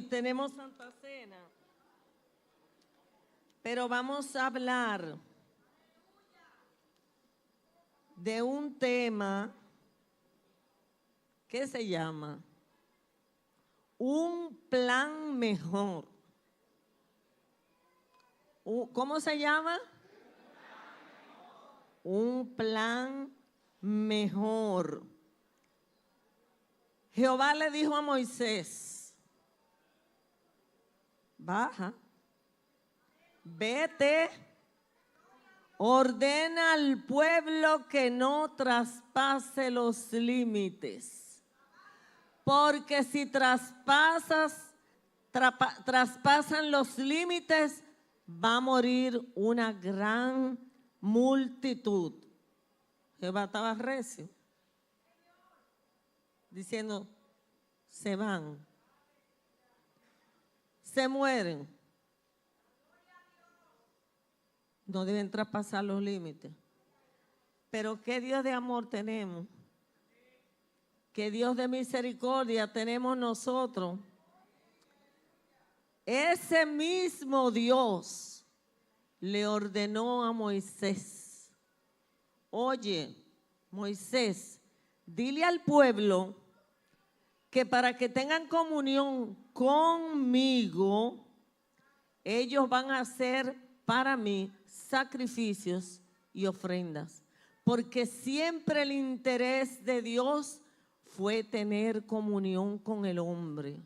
hoy tenemos Santa Cena, pero vamos a hablar de un tema que se llama un plan mejor. ¿Cómo se llama? Un plan mejor. Jehová le dijo a Moisés: baja, vete, ordena al pueblo que no traspase los límites, porque si traspasan los límites, va a morir una gran multitud. Jehová estaba recio, diciendo: se van, se mueren, no deben traspasar los límites. Pero qué Dios de amor tenemos, qué Dios de misericordia tenemos nosotros. Ese mismo Dios le ordenó a Moisés: oye, Moisés, dile al pueblo que para que tengan comunión conmigo, ellos van a hacer para mí sacrificios y ofrendas. Porque siempre el interés de Dios fue tener comunión con el hombre.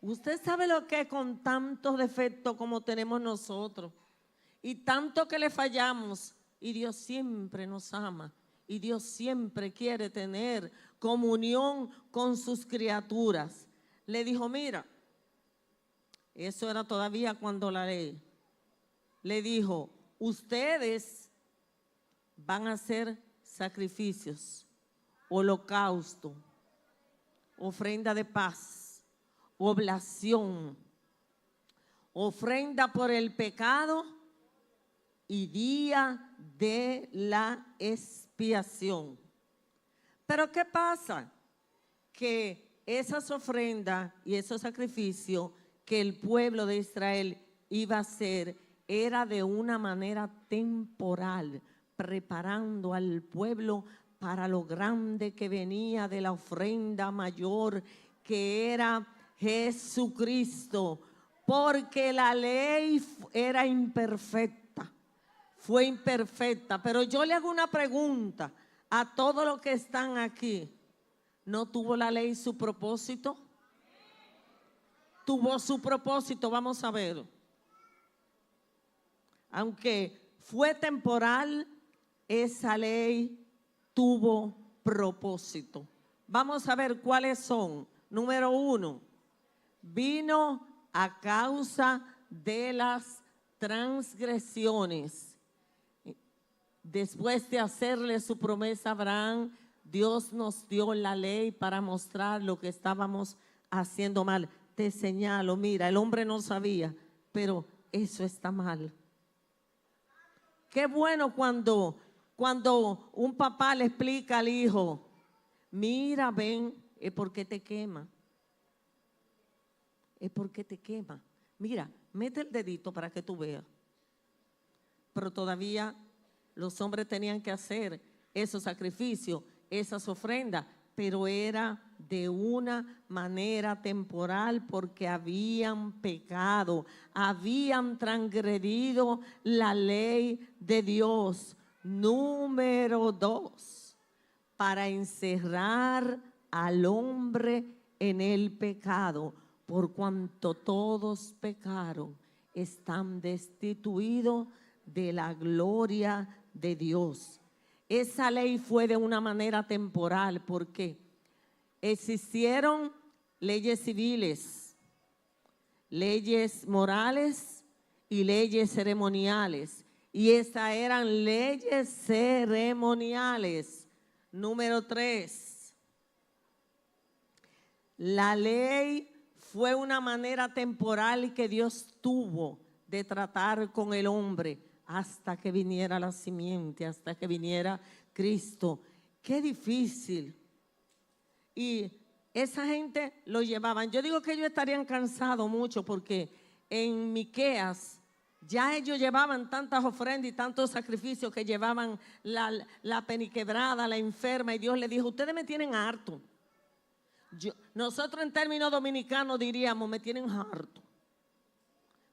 Usted sabe lo que es con tantos defectos como tenemos nosotros y tanto que le fallamos, y Dios siempre nos ama y Dios siempre quiere tener comunión con sus criaturas. Le dijo: mira, eso era todavía cuando la ley. Le dijo: ustedes van a hacer sacrificios, holocausto, ofrenda de paz, oblación, ofrenda por el pecado y día de la expiación. Pero ¿qué pasa? Que esas ofrendas y esos sacrificios que el pueblo de Israel iba a hacer era de una manera temporal, preparando al pueblo para lo grande que venía de la ofrenda mayor, que era Jesucristo, porque la ley era imperfecta, fue imperfecta. Pero yo le hago una pregunta a todos los que están aquí: ¿no tuvo la ley su propósito? Tuvo su propósito, vamos a ver. Aunque fue temporal, esa ley tuvo propósito. Vamos a ver cuáles son. Número 1, vino a causa de las transgresiones. Después de hacerle su promesa a Abraham, Dios nos dio la ley para mostrar lo que estábamos haciendo mal. Te señalo, mira, el hombre no sabía, pero eso está mal. Qué bueno cuando un papá le explica al hijo: mira, ven, es porque te quema. Es porque te quema. Mira, mete el dedito para que tú veas. Pero todavía los hombres tenían que hacer esos sacrificios, esas ofrendas, pero era de una manera temporal, porque habían pecado, habían transgredido la ley de Dios. Número 2, para encerrar al hombre en el pecado, por cuanto todos pecaron, están destituidos de la gloria de Dios. Esa ley fue de una manera temporal porque existieron leyes civiles, leyes morales y leyes ceremoniales. Y esas eran leyes ceremoniales. Número 3, la ley fue una manera temporal que Dios tuvo de tratar con el hombre hasta que viniera la simiente, hasta que viniera Cristo. Qué difícil. Y esa gente lo llevaban. Yo digo que ellos estarían cansados mucho porque en Miqueas ya ellos llevaban tantas ofrendas y tantos sacrificios que llevaban la peniquebrada, la enferma, y Dios le dijo, ustedes me tienen harto. Nosotros en términos dominicanos diríamos, me tienen harto.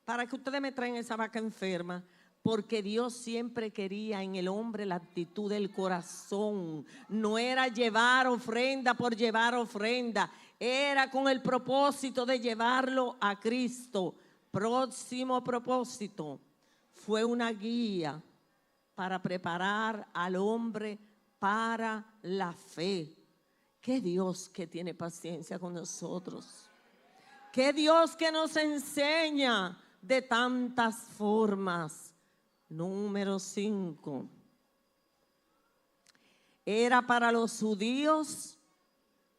Para que ustedes me traen esa vaca enferma. Porque Dios siempre quería en el hombre la actitud del corazón. No era llevar ofrenda por llevar ofrenda. Era con el propósito de llevarlo a Cristo. Próximo propósito fue una guía para preparar al hombre para la fe. Qué Dios que tiene paciencia con nosotros. Qué Dios que nos enseña de tantas formas. Número 5. Era para los judíos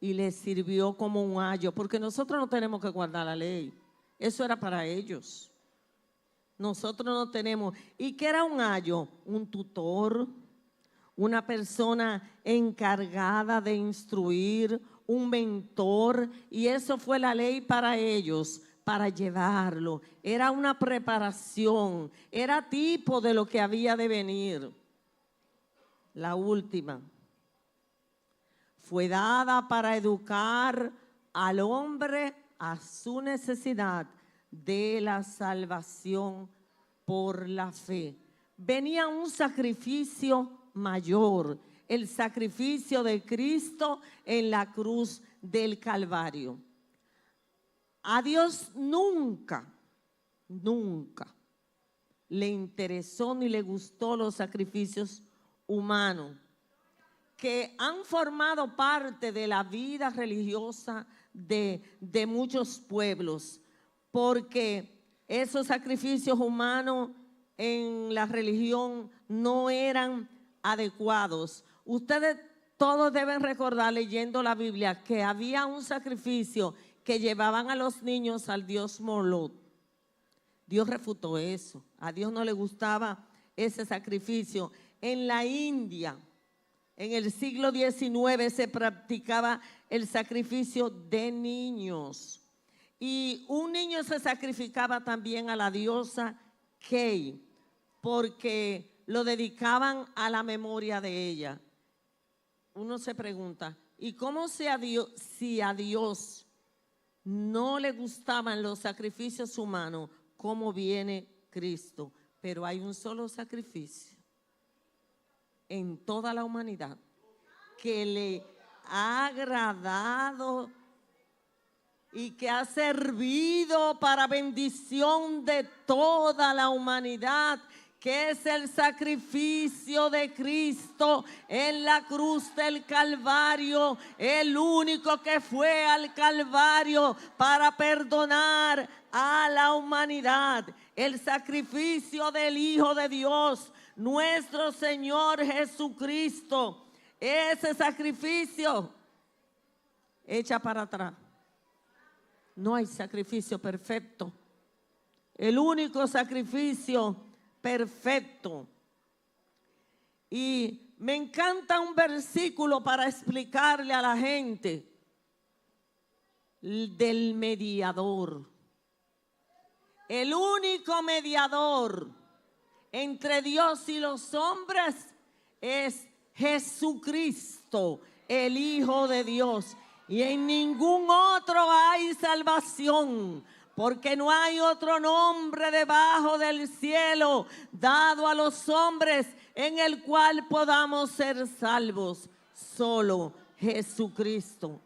y les sirvió como un ayo, porque nosotros no tenemos que guardar la ley. Eso era para ellos. Nosotros no tenemos. ¿Y qué era un ayo? Un tutor, una persona encargada de instruir, un mentor, y eso fue la ley para ellos. Para llevarlo, era una preparación, era tipo de lo que había de venir. La última fue dada para educar al hombre a su necesidad de la salvación por la fe. Venía un sacrificio mayor, el sacrificio de Cristo en la cruz del Calvario. A Dios nunca le interesó ni le gustó los sacrificios humanos que han formado parte de la vida religiosa de muchos pueblos, porque esos sacrificios humanos en la religión no eran adecuados. Ustedes todos deben recordar leyendo la Biblia que había un sacrificio que llevaban a los niños al dios Moloch. Dios refutó eso. A Dios no le gustaba ese sacrificio. En la India, en el siglo XIX, se practicaba el sacrificio de niños. Y un niño se sacrificaba también a la diosa Kei, porque lo dedicaban a la memoria de ella. Uno se pregunta, ¿y cómo si a Dios no le gustaban los sacrificios humanos, cómo viene Cristo? Pero hay un solo sacrificio en toda la humanidad que le ha agradado y que ha servido para bendición de toda la humanidad, que es el sacrificio de Cristo en la cruz del Calvario, el único que fue al Calvario para perdonar a la humanidad, el sacrificio del Hijo de Dios, nuestro Señor Jesucristo. Ese sacrificio echa para atrás. No hay sacrificio perfecto. El único sacrificio perfecto. Y me encanta un versículo para explicarle a la gente del mediador. El único mediador entre Dios y los hombres es Jesucristo, el Hijo de Dios. Y en ningún otro hay salvación, porque no hay otro nombre debajo del cielo dado a los hombres en el cual podamos ser salvos. Solo Jesucristo.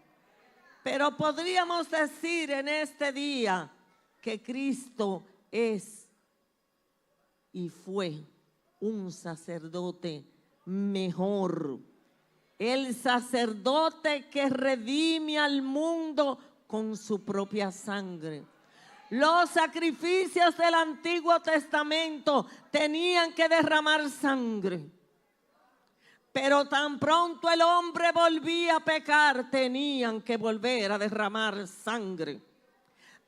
Pero podríamos decir en este día que Cristo es y fue un sacerdote mejor. El sacerdote que redime al mundo con su propia sangre. Los sacrificios del Antiguo Testamento tenían que derramar sangre. Pero tan pronto el hombre volvía a pecar, tenían que volver a derramar sangre.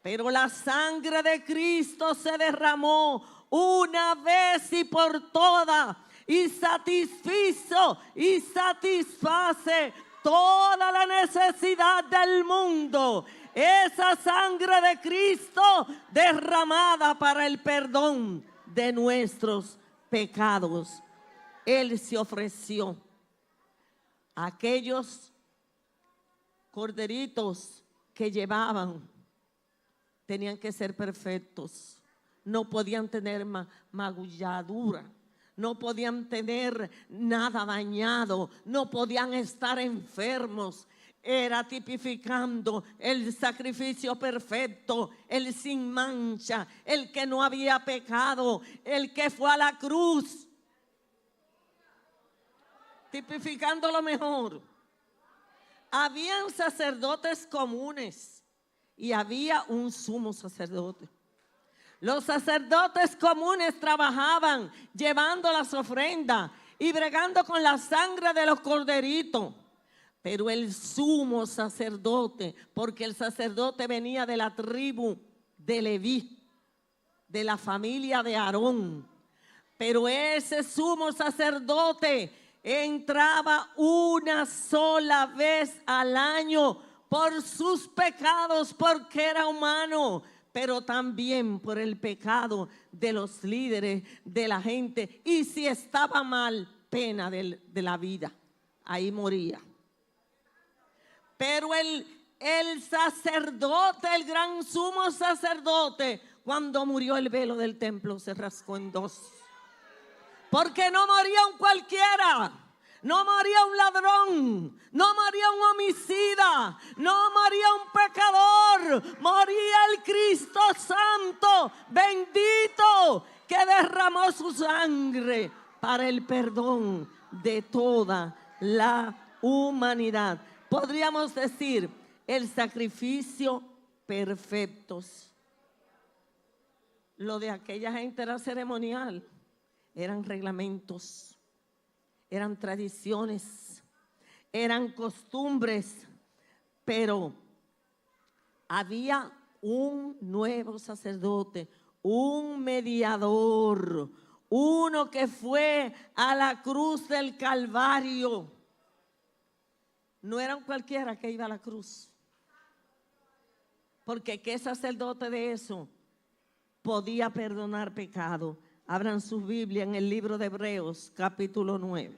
Pero la sangre de Cristo se derramó una vez y por todas, y satisfizo y satisface toda la necesidad del mundo. Esa sangre de Cristo derramada para el perdón de nuestros pecados. Él se ofreció. Aquellos corderitos que llevaban tenían que ser perfectos. No podían tener magulladura. No podían tener nada dañado. No podían estar enfermos. Era tipificando el sacrificio perfecto, el sin mancha, el que no había pecado, el que fue a la cruz. Tipificando lo mejor. Habían sacerdotes comunes y había un sumo sacerdote. Los sacerdotes comunes trabajaban llevando las ofrendas y bregando con la sangre de los corderitos. Pero el sumo sacerdote, porque el sacerdote venía de la tribu de Leví, de la familia de Aarón. Pero ese sumo sacerdote entraba una sola vez al año por sus pecados, porque era humano, pero también por el pecado de los líderes, de la gente. Y si estaba mal, pena de la vida, ahí moría. Pero el sacerdote, el gran sumo sacerdote, cuando murió el velo del templo se rasgó en dos. Porque no moría un cualquiera, no moría un ladrón, no moría un homicida, no moría un pecador, moría el Cristo Santo, bendito, que derramó su sangre para el perdón de toda la humanidad. Podríamos decir el sacrificio perfecto. Lo de aquella gente era ceremonial, eran reglamentos, eran tradiciones, eran costumbres, pero había un nuevo sacerdote, un mediador, uno que fue a la cruz del Calvario. No era un cualquiera que iba a la cruz, porque ¿qué sacerdote de eso podía perdonar pecado? Abran su Biblia en el libro de Hebreos, capítulo 9.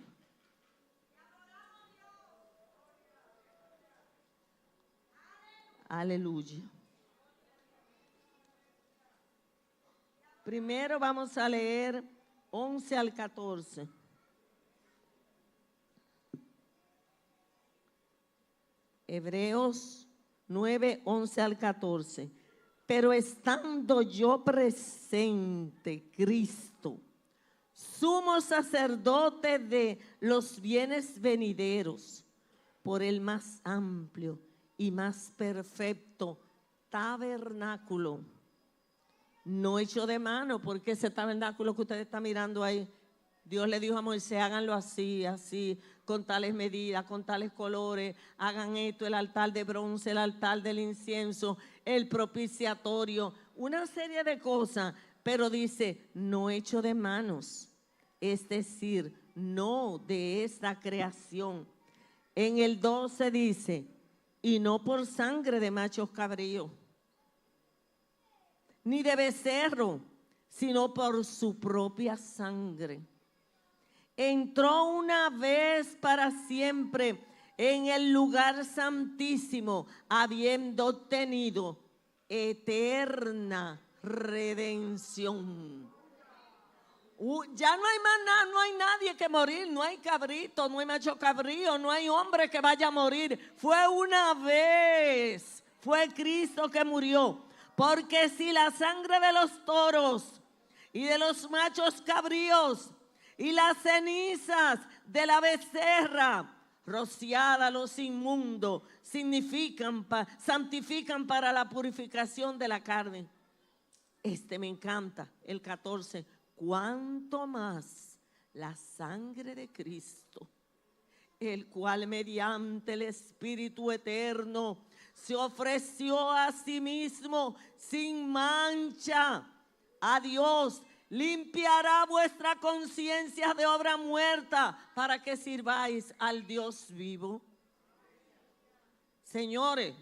Aleluya. Primero vamos a leer 11 al 14. Hebreos 9, 11 al 14. Pero estando yo presente, Cristo, sumo sacerdote de los bienes venideros, por el más amplio y más perfecto tabernáculo, no hecho de mano, porque ese tabernáculo que usted está mirando ahí, Dios le dijo a Moisés, háganlo así, así, con tales medidas, con tales colores, hagan esto, el altar de bronce, el altar del incienso, el propiciatorio, una serie de cosas, pero dice, no hecho de manos, es decir, no de esta creación. En el 12 dice, y no por sangre de machos cabríos, ni de becerro, sino por su propia sangre. Entró una vez para siempre en el lugar santísimo, habiendo obtenido eterna redención. Ya no hay más nada, no hay nadie que morir, no hay cabrito, no hay macho cabrío, no hay hombre que vaya a morir. Fue una vez, fue Cristo que murió. Porque si la sangre de los toros y de los machos cabríos y las cenizas de la becerra rociada a los inmundos santifican para la purificación de la carne. Me encanta, el 14. Cuánto más la sangre de Cristo, el cual mediante el Espíritu eterno se ofreció a sí mismo sin mancha a Dios, limpiará vuestra conciencia de obra muerta para que sirváis al Dios vivo. Señores,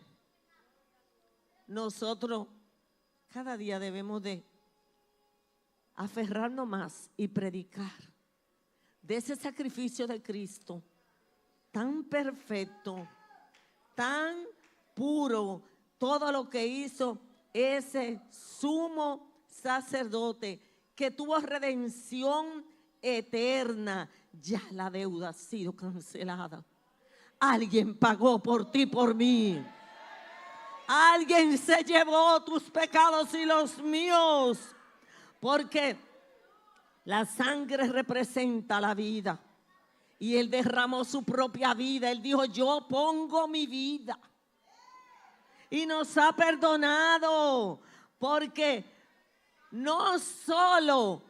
nosotros cada día debemos de aferrarnos más y predicar de ese sacrificio de Cristo tan perfecto, tan puro, todo lo que hizo ese sumo sacerdote que tuvo redención eterna. Ya la deuda ha sido cancelada. Alguien pagó por ti, por mí. Alguien se llevó tus pecados y los míos, porque la sangre representa la vida. Y Él derramó su propia vida. Él dijo, yo pongo mi vida. Y nos ha perdonado, porque no solo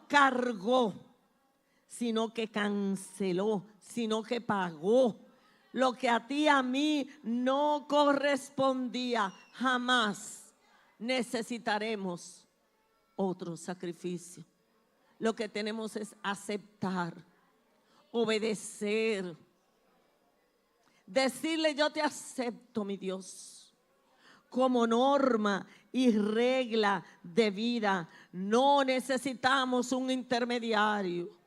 cargó, sino que canceló, sino que pagó lo que a ti y a mí no correspondía. Jamás necesitaremos otro sacrificio. Lo que tenemos es aceptar, obedecer, decirle, yo te acepto, mi Dios, como norma y regla de vida. No necesitamos un intermediario.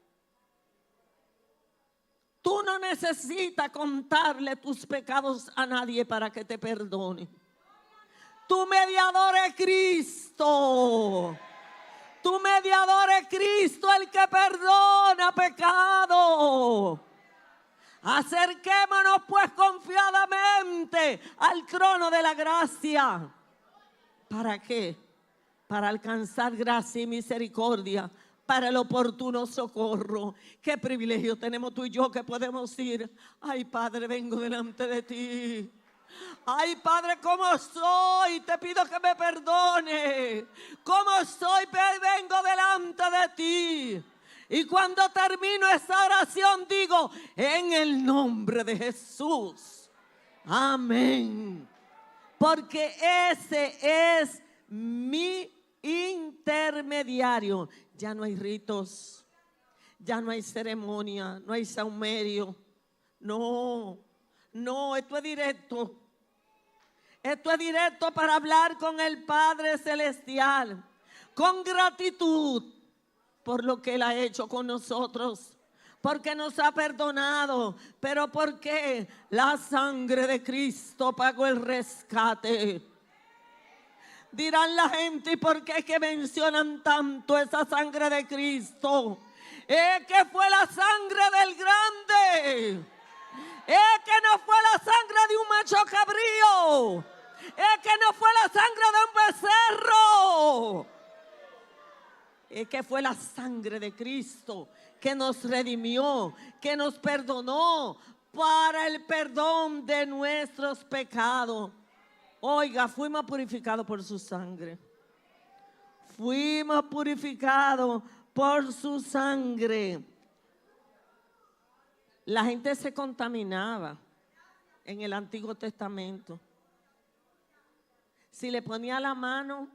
Tú no necesitas contarle tus pecados a nadie para que te perdone. Tu mediador es Cristo. Tu mediador es Cristo, el que perdona pecado. Acerquémonos pues confiadamente al trono de la gracia. ¿Para qué? Para alcanzar gracia y misericordia, para el oportuno socorro. Qué privilegio tenemos tú y yo, que podemos decir, ay Padre, vengo delante de ti. Ay Padre, ¿cómo soy? Te pido que me perdone. ¿Cómo soy? Vengo delante de ti. Y cuando termino esa oración digo, en el nombre de Jesús. Amén. Porque ese es mi intermediario. Ya no hay ritos, ya no hay ceremonia, no hay saumerio. No, esto es directo. Esto es directo para hablar con el Padre Celestial, con gratitud por lo que Él ha hecho con nosotros, porque nos ha perdonado, pero porque la sangre de Cristo pagó el rescate. Dirán la gente, ¿y por qué es que mencionan tanto esa sangre de Cristo? Es que fue la sangre del grande. Es que no fue la sangre de un macho cabrío. Es que no fue la sangre de un becerro. Es que fue la sangre de Cristo que nos redimió, que nos perdonó para el perdón de nuestros pecados. Oiga, fuimos purificados por su sangre. Fuimos purificados por su sangre. La gente se contaminaba en el Antiguo Testamento. Si le ponía la mano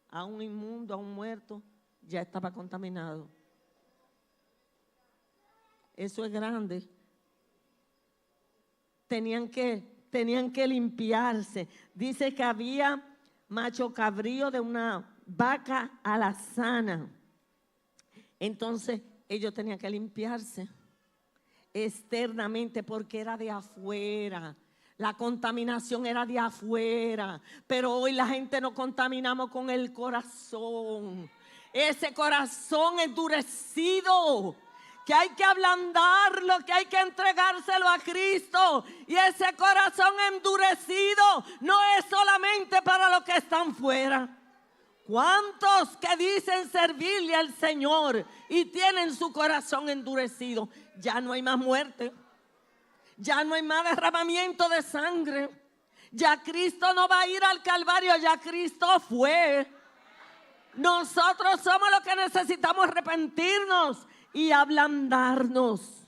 a un inmundo, a un muerto, ya estaba contaminado. Eso es grande. Tenían que limpiarse. Dice que había macho cabrío de una vaca alazana. Entonces ellos tenían que limpiarse externamente porque era de afuera. La contaminación era de afuera. Pero hoy la gente nos contaminamos con el corazón. Ese corazón endurecido, que hay que ablandarlo, que hay que entregárselo a Cristo. Y ese corazón endurecido no es solamente para los que están fuera. ¿Cuántos que dicen servirle al Señor y tienen su corazón endurecido? Ya no hay más muerte. Ya no hay más derramamiento de sangre. Ya Cristo no va a ir al Calvario, ya Cristo fue. Nosotros somos los que necesitamos arrepentirnos y ablandarnos,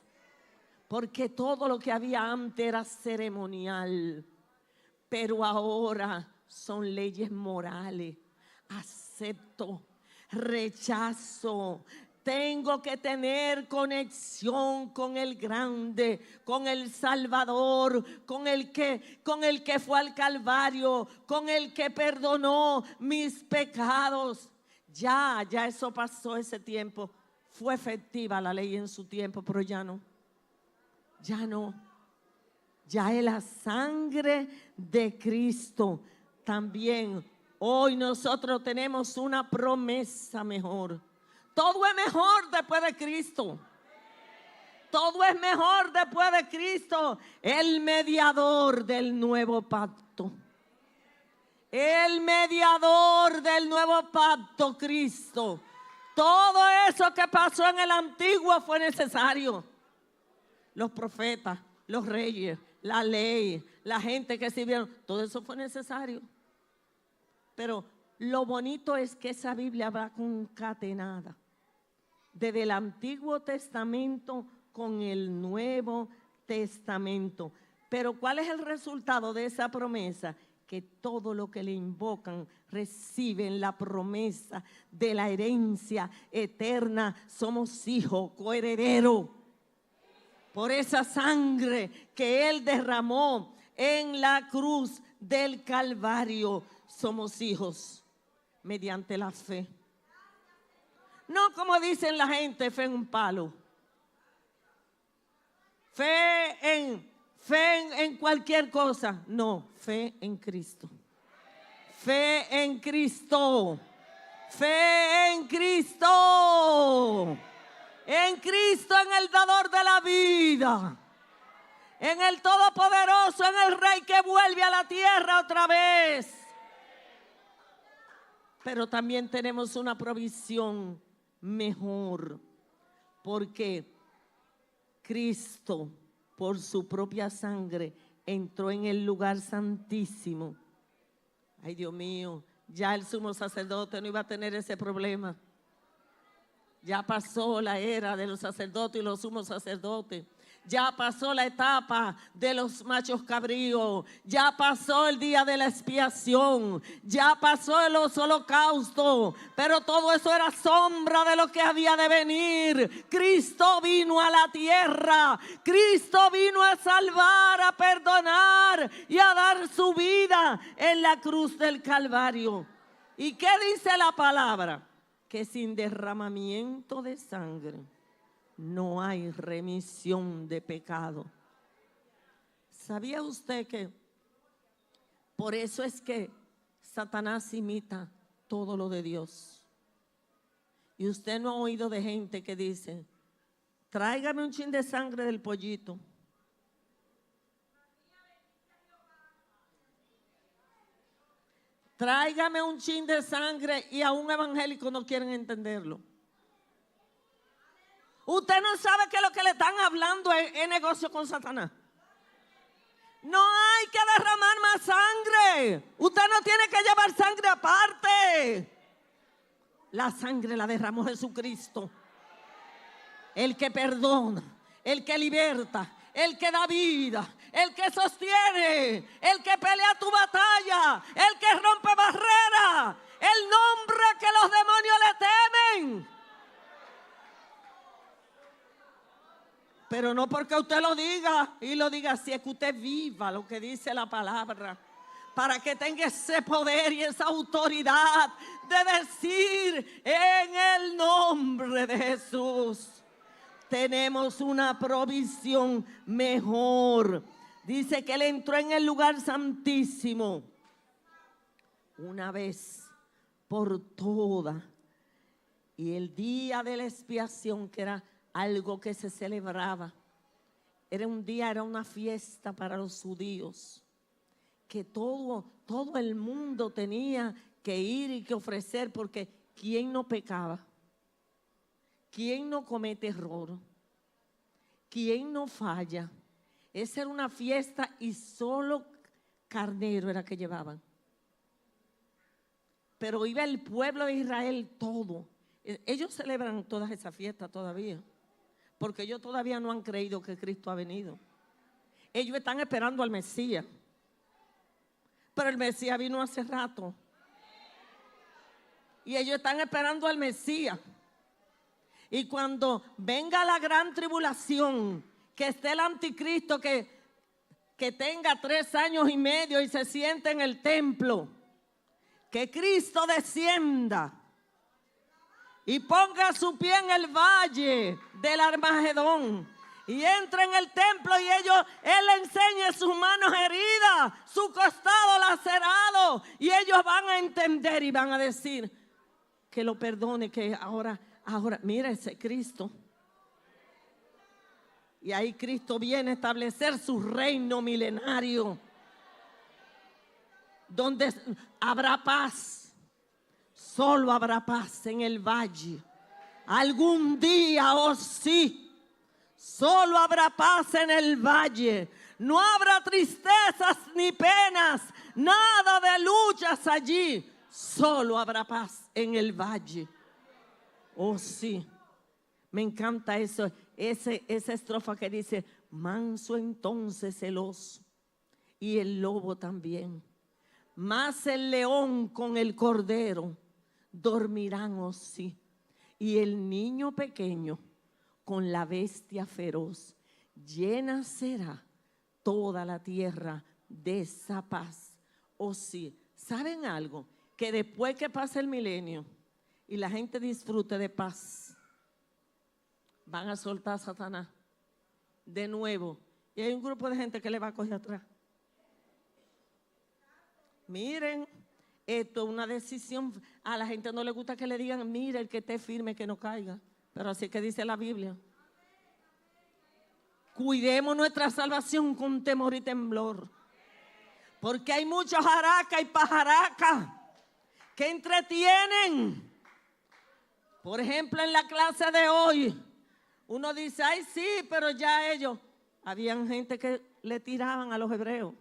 porque todo lo que había antes era ceremonial, pero ahora son leyes morales. Acepto, rechazo, Tengo que tener conexión con el grande, con el Salvador, con el que fue al Calvario, con el que perdonó mis pecados. Ya eso pasó ese tiempo. Fue efectiva la ley en su tiempo, pero ya no. Ya es la sangre de Cristo. También hoy nosotros tenemos una promesa mejor. Todo es mejor después de Cristo. Todo es mejor después de Cristo, el mediador del nuevo pacto. El mediador del nuevo pacto, Cristo. Todo eso que pasó en el antiguo fue necesario. Los profetas, los reyes, la ley, la gente que sirvieron, todo eso fue necesario. Pero lo bonito es que esa Biblia va concatenada desde el Antiguo Testamento con el Nuevo Testamento. Pero ¿cuál es el resultado de esa promesa? Que todo lo que le invocan reciben la promesa de la herencia eterna. Somos hijos, coherederos. Por esa sangre que Él derramó en la cruz del Calvario, somos hijos mediante la fe. No como dicen la gente, fe en un palo. Fe en cualquier cosa. No, fe en Cristo. Fe en Cristo. Fe en Cristo. En Cristo, en el dador de la vida. En el Todopoderoso, en el Rey que vuelve a la tierra otra vez. Pero también tenemos una provisión mejor, porque Cristo, por su propia sangre, entró en el lugar santísimo. Ay, Dios mío, ya el sumo sacerdote no iba a tener ese problema. Ya pasó la era de los sacerdotes y los sumos sacerdotes. Ya pasó la etapa de los machos cabríos. Ya pasó el día de la expiación. Ya pasó los holocaustos. Pero todo eso era sombra de lo que había de venir. Cristo vino a la tierra. Cristo vino a salvar, a perdonar y a dar su vida en la cruz del Calvario. ¿Y qué dice la palabra? Que sin derramamiento de sangre no hay remisión de pecado. ¿Sabía usted que por eso es que Satanás imita todo lo de Dios? Y usted no ha oído de gente que dice: tráigame un chin de sangre del pollito. Tráigame un chin de sangre, y a un evangélico no quieren entenderlo. Usted no sabe que lo que le están hablando es negocio con Satanás. No hay que derramar más sangre. Usted no tiene que llevar sangre aparte. La sangre la derramó Jesucristo. El que perdona, el que liberta, el que da vida, el que sostiene, el que pelea tu batalla, el que rompe barreras, el nombre que los demonios le temen. Pero no porque usted lo diga y lo diga así, es que usted viva lo que dice la palabra, para que tenga ese poder y esa autoridad de decir: en el nombre de Jesús tenemos una provisión mejor. Dice que Él entró en el lugar santísimo una vez por todas, y el día de la expiación, que era algo que se celebraba, era una fiesta para los judíos, que todo el mundo tenía que ir y que ofrecer, porque ¿quién no pecaba? ¿Quién no comete error? ¿Quién no falla? Esa era una fiesta y solo carnero era que llevaban. Pero iba el pueblo de Israel todo. Ellos celebran todas esas fiestas todavía, porque ellos todavía no han creído que Cristo ha venido. Ellos están esperando al Mesías, pero el Mesías vino hace rato. Y ellos están esperando al Mesías. Y cuando venga la gran tribulación, que esté el anticristo que tenga 3 años y medio y se siente en el templo, que Cristo descienda y ponga su pie en el valle del Armagedón y entre en el templo y él le enseñe sus manos heridas, su costado lacerado, y ellos van a entender y van a decir que lo perdone, que ahora, mira ese Cristo. Y ahí Cristo viene a establecer su reino milenario, donde habrá paz. Solo habrá paz en el valle. Algún día, oh sí, solo habrá paz en el valle. No habrá tristezas ni penas, nada de luchas allí. Solo habrá paz en el valle. Oh sí, me encanta eso. Esa estrofa que dice: manso entonces el oso y el lobo también, mas el león con el cordero dormirán, oh sí, y el niño pequeño con la bestia feroz. Llena será toda la tierra de esa paz, oh sí. ¿Saben algo? Que después que pase el milenio y la gente disfrute de paz, van a soltar a Satanás de nuevo. Y hay un grupo de gente que le va a coger atrás. Miren, esto es una decisión. A la gente no le gusta que le digan: mire, el que esté firme, que no caiga. Pero así que dice la Biblia. Cuidemos nuestra salvación con temor y temblor. Porque hay muchos jaracas y pajaracas que entretienen. Por ejemplo, en la clase de hoy, uno dice: ay sí, pero ya ellos. Habían gente que le tiraban a los hebreos,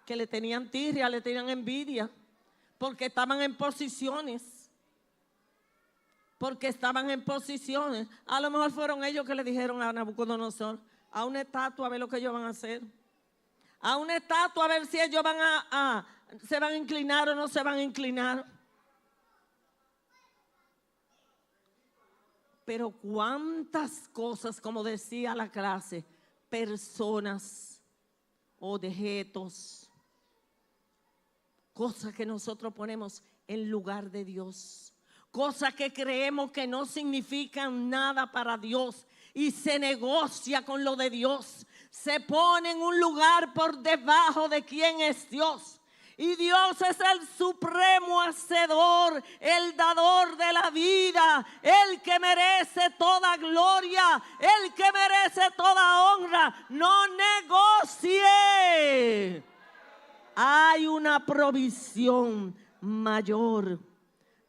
que le tenían tirria, le tenían envidia, porque estaban en posiciones. Porque estaban en posiciones. A lo mejor fueron ellos que le dijeron a Nabucodonosor: a una estatua a ver lo que ellos van a hacer. A una estatua a ver si ellos se van a inclinar o no se van a inclinar. Pero cuántas cosas, como decía la clase, personas o dejetos, cosas que nosotros ponemos en lugar de Dios, cosas que creemos que no significan nada para Dios y se negocia con lo de Dios, se pone en un lugar por debajo de quién es Dios. Y Dios es el supremo hacedor, el dador de la vida, el que merece toda gloria, el que merece toda honra. No negocie. Hay una provisión mayor,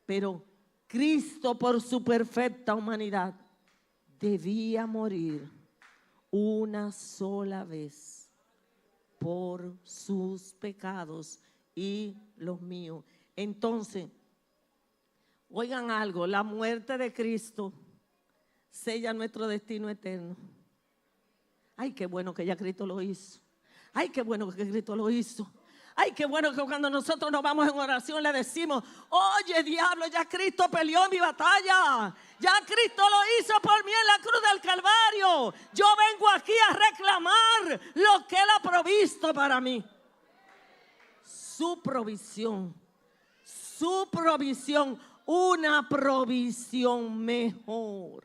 pero Cristo, por su perfecta humanidad, debía morir una sola vez por sus pecados y los míos. Entonces, oigan algo: la muerte de Cristo sella nuestro destino eterno. Ay, qué bueno que ya Cristo lo hizo. Ay, qué bueno que Cristo lo hizo. Ay, qué bueno que cuando nosotros nos vamos en oración le decimos: oye, diablo, ya Cristo peleó mi batalla. Ya Cristo lo hizo por mí en la cruz del Calvario. Yo vengo aquí a reclamar lo que Él ha provisto para mí. Su provisión, una provisión mejor.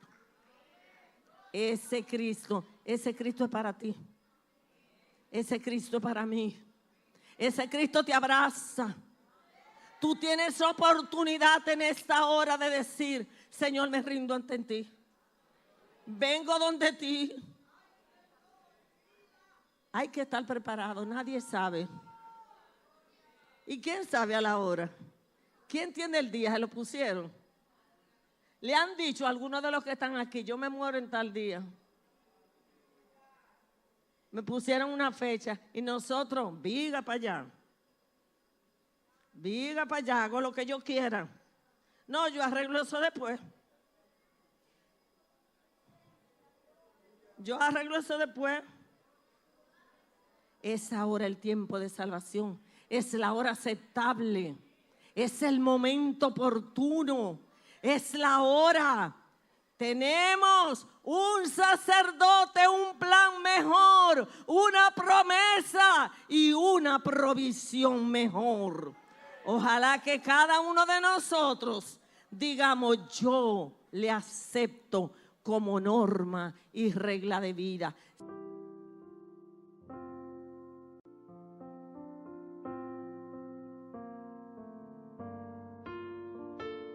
Ese Cristo es para ti. Ese Cristo es para mí. Ese Cristo te abraza. Tú tienes oportunidad en esta hora de decir: Señor, me rindo ante ti. Vengo donde ti. Hay que estar preparado. Nadie sabe. ¿Y quién sabe a la hora? ¿Quién tiene el día? ¿Se lo pusieron? Le han dicho a algunos de los que están aquí: yo me muero en tal día. Me pusieron una fecha y nosotros, viga para allá. Viga para allá, hago lo que yo quiera. No, yo arreglo eso después. Yo arreglo eso después. Es ahora el tiempo de salvación. Es la hora aceptable. Es el momento oportuno. Es la hora. Tenemos un sacerdote, un plan mejor, una promesa y una provisión mejor. Ojalá que cada uno de nosotros digamos, yo le acepto como norma y regla de vida.